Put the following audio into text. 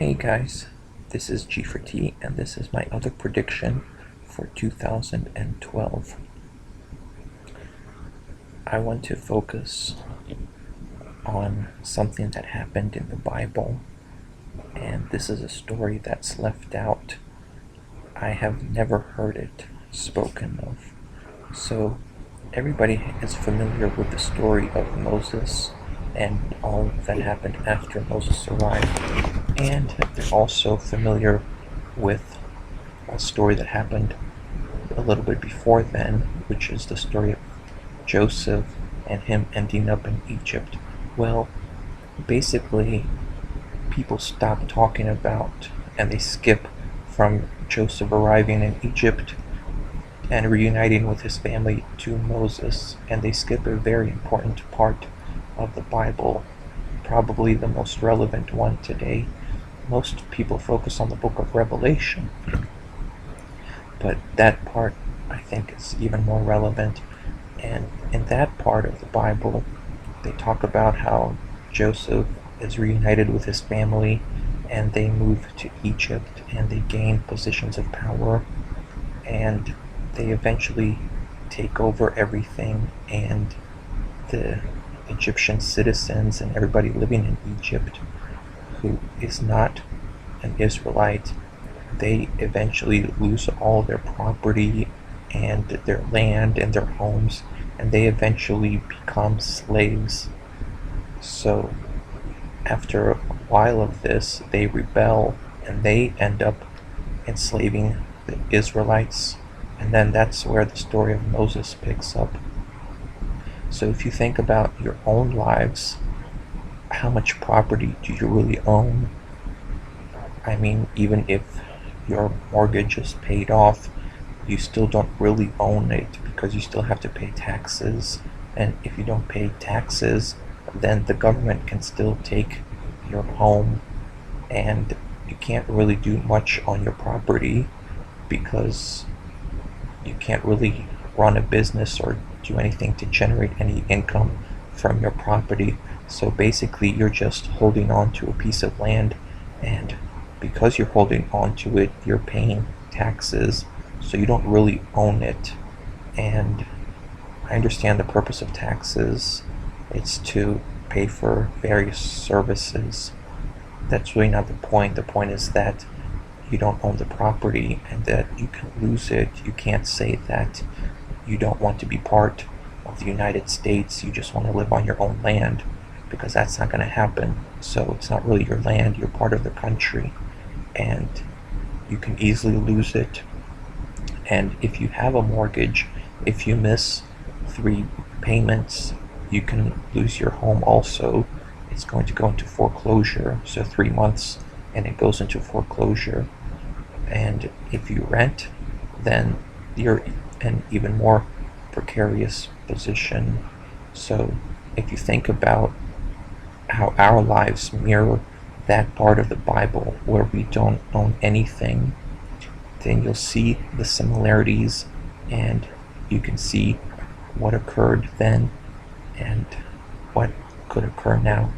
Hey guys, this is g4t and this is my other prediction for 2012. I want to focus on something that happened in the Bible, and this is a story that's left out. I have never heard it spoken of. So everybody is familiar with the story of Moses and all that happened after Moses arrived, and they're also familiar with a story that happened a little bit before then, which is the story of Joseph and him ending up in Egypt. Well, basically, people stop talking about and they skip from Joseph arriving in Egypt and reuniting with his family to Moses, and they skip a very important part of the Bible, probably the most relevant one today. Most people focus on the book of Revelation, but that part I think is even more relevant. And in that part of the Bible, they talk about how Joseph is reunited with his family and they move to Egypt and they gain positions of power and they eventually take over everything, and the Egyptian citizens and everybody living in Egypt who is not an Israelite, they eventually lose all their property and their land and their homes, and they eventually become slaves. So after a while of this, they rebel and they end up enslaving the Israelites, and then that's where the story of Moses picks up. So if you think about your own lives, how much property do you really own? I mean, even if your mortgage is paid off, you still don't really own it because you still have to pay taxes. And if you don't pay taxes, then the government can still take your home, and you can't really do much on your property because you can't really run a business or do anything to generate any income from your property. So basically, you're just holding on to a piece of land, and because you're holding on to it, you're paying taxes, so you don't really own it. And I understand the purpose of taxes. It's to pay for various services. That's really not the point. The point is that you don't own the property and that you can lose it. You can't say that you don't want to be part of the United States, you just want to live on your own land, because that's not going to happen. So it's not really your land, you're part of the country, and you can easily lose it. And if you have a mortgage, if you miss 3 payments, you can lose your home also. It's going to go into foreclosure, so 3 months and it goes into foreclosure. And if you rent, then you're an even more precarious position. So if you think about how our lives mirror that part of the Bible where we don't own anything, then you'll see the similarities and you can see what occurred then and what could occur now.